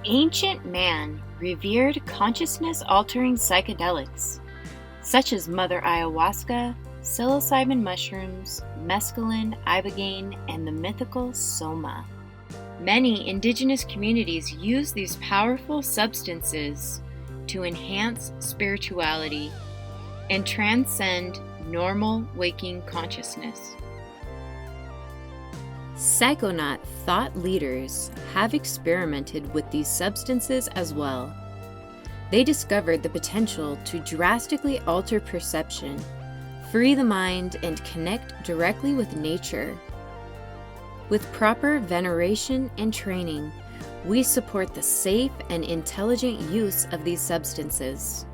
Ancient man revered consciousness-altering psychedelics, such as Mother Ayahuasca, psilocybin mushrooms, mescaline, ibogaine, and the mythical soma. Many indigenous communities use these powerful substances to enhance spirituality and transcend normal waking consciousness. Psychonaut thought leaders have experimented with these substances as well. They discovered the potential to drastically alter perception, free the mind, and connect directly with nature. With proper veneration and training, we support the safe and intelligent use of these substances.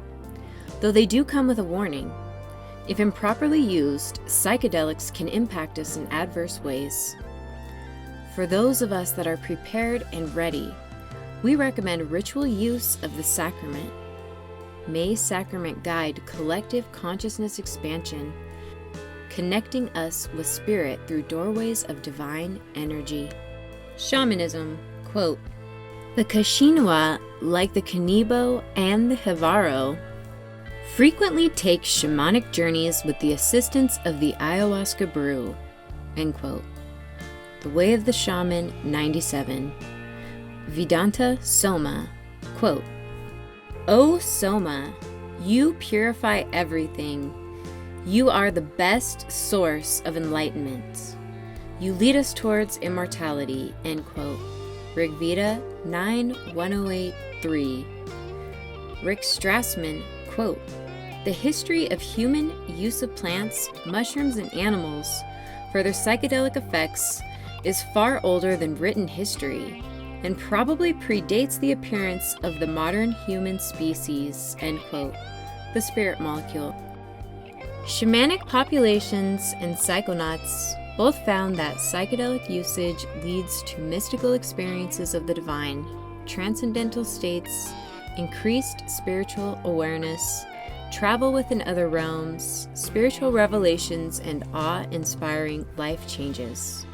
Though they do come with a warning. If improperly used, psychedelics can impact us in adverse ways. For those of us that are prepared and ready, we recommend ritual use of the Sacrament. May Sacrament guide collective consciousness expansion, connecting us with spirit through doorways of divine energy. Shamanism, quote, "The Kashinwa, like the Kanibo and the Jivaro, frequently take shamanic journeys with the assistance of the ayahuasca brew," end quote. The Way of the Shaman, 97. Vedanta Soma, quote, "O Soma, you purify everything. You are the best source of enlightenment. You lead us towards immortality," end quote. Rig Veda 9-108-3. Rick Strassman, quote, "The history of human use of plants, mushrooms, and animals for their psychedelic effects is far older than written history, and probably predates the appearance of the modern human species," end quote. The Spirit Molecule. Shamanic populations and psychonauts both found that psychedelic usage leads to mystical experiences of the divine, transcendental states, increased spiritual awareness, travel within other realms, spiritual revelations, and awe-inspiring life changes.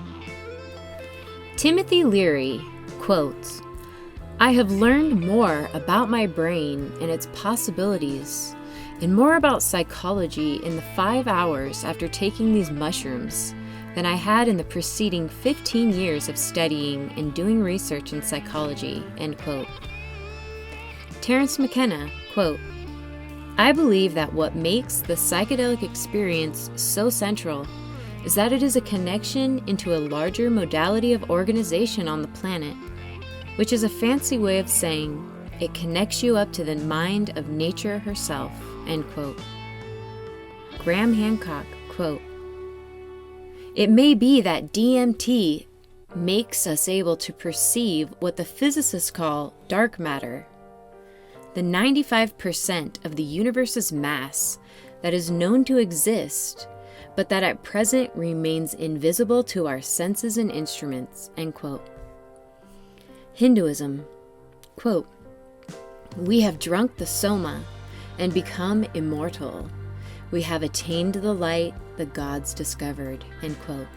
Timothy Leary quotes, "I have learned more about my brain and its possibilities, and more about psychology in the 5 hours after taking these mushrooms than I had in the preceding 15 years of studying and doing research in psychology," end quote. Terence McKenna, quote, "I believe that what makes the psychedelic experience so central is that it is a connection into a larger modality of organization on the planet, which is a fancy way of saying it connects you up to the mind of nature herself," end quote. Graham Hancock, quote, "It may be that DMT makes us able to perceive what the physicists call dark matter, the 95% of the universe's mass that is known to exist, but that at present remains invisible to our senses and instruments," end quote. Hinduism, quote, "We have drunk the soma and become immortal. We have attained the light the gods discovered," end quote.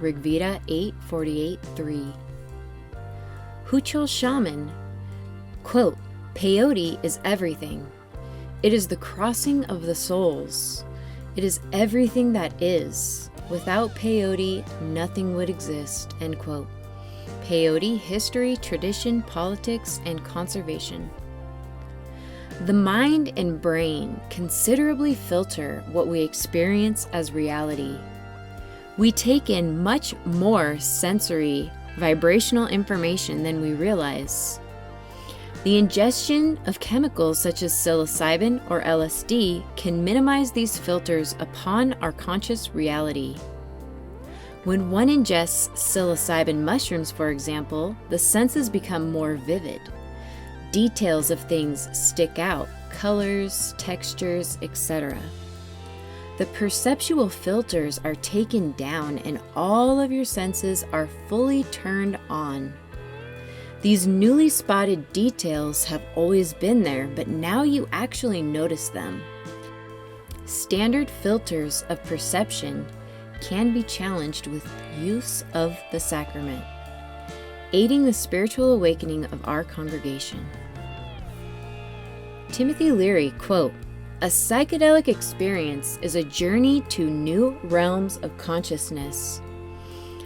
Rig Veda 8-48-3. Huchol Shaman, quote, "Peyote is everything. It is the crossing of the souls. It is everything that is. Without peyote, nothing would exist," end quote. Peyote, History, Tradition, Politics, and Conservation. The mind and brain considerably filter what we experience as reality. We take in much more sensory, vibrational information than we realize. The ingestion of chemicals such as psilocybin or LSD can minimize these filters upon our conscious reality. When one ingests psilocybin mushrooms, for example, the senses become more vivid. Details of things stick out, colors, textures, etc. The perceptual filters are taken down and all of your senses are fully turned on. These newly spotted details have always been there, but now you actually notice them. Standard filters of perception can be challenged with use of the Sacrament. aiding the spiritual awakening of our congregation. Timothy Leary, quote, "A psychedelic experience is a journey to new realms of consciousness.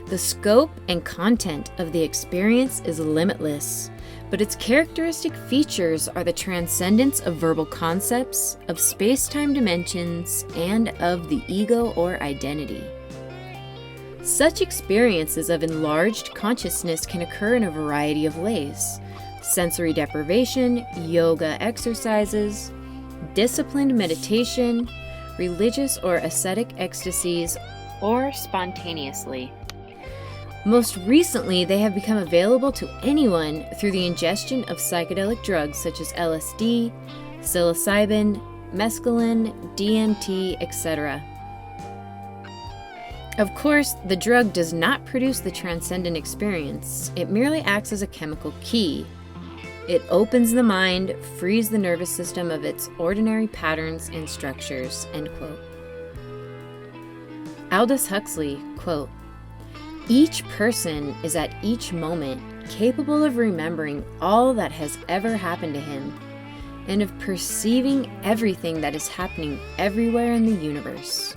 The scope and content of the experience is limitless, but its characteristic features are the transcendence of verbal concepts, of space-time dimensions, and of the ego or identity. Such experiences of enlarged consciousness can occur in a variety of ways: sensory deprivation, yoga exercises, disciplined meditation, religious or ascetic ecstasies, or spontaneously. Most recently, they have become available to anyone through the ingestion of psychedelic drugs such as LSD, psilocybin, mescaline, DMT, etc. Of course, the drug does not produce the transcendent experience. It merely acts as a chemical key. It opens the mind, frees the nervous system of its ordinary patterns and structures," end quote. Aldous Huxley, quote, "Each person is at each moment capable of remembering all that has ever happened to him and of perceiving everything that is happening everywhere in the universe.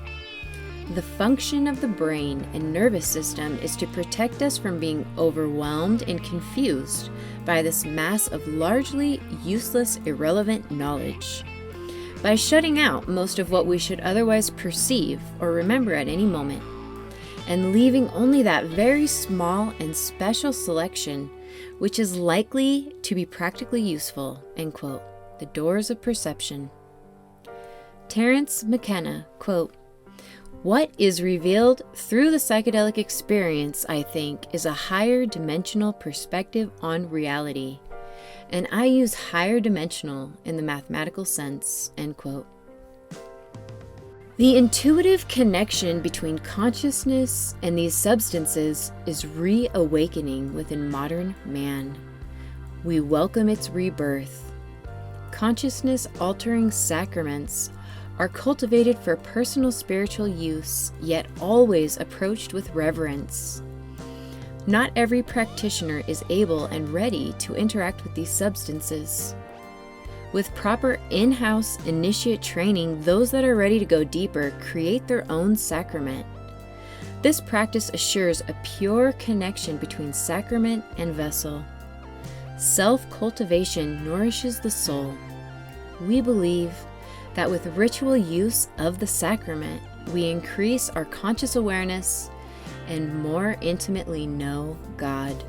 The function of the brain and nervous system is to protect us from being overwhelmed and confused by this mass of largely useless, irrelevant knowledge, by shutting out most of what we should otherwise perceive or remember at any moment, and leaving only that very small and special selection which is likely to be practically useful," end quote. The doors of perception. Terence McKenna, quote, "What is revealed through the psychedelic experience, I think, is a higher dimensional perspective on reality. And I use higher dimensional in the mathematical sense," end quote. The intuitive connection between consciousness and these substances is reawakening within modern man. We welcome its rebirth. Consciousness-altering sacraments are cultivated for personal spiritual use, yet always approached with reverence. Not every practitioner is able and ready to interact with these substances. With proper in-house initiate training, those that are ready to go deeper create their own sacrament. This practice assures a pure connection between sacrament and vessel. Self-cultivation nourishes the soul. We believe that with ritual use of the sacrament, we increase our conscious awareness and more intimately know God.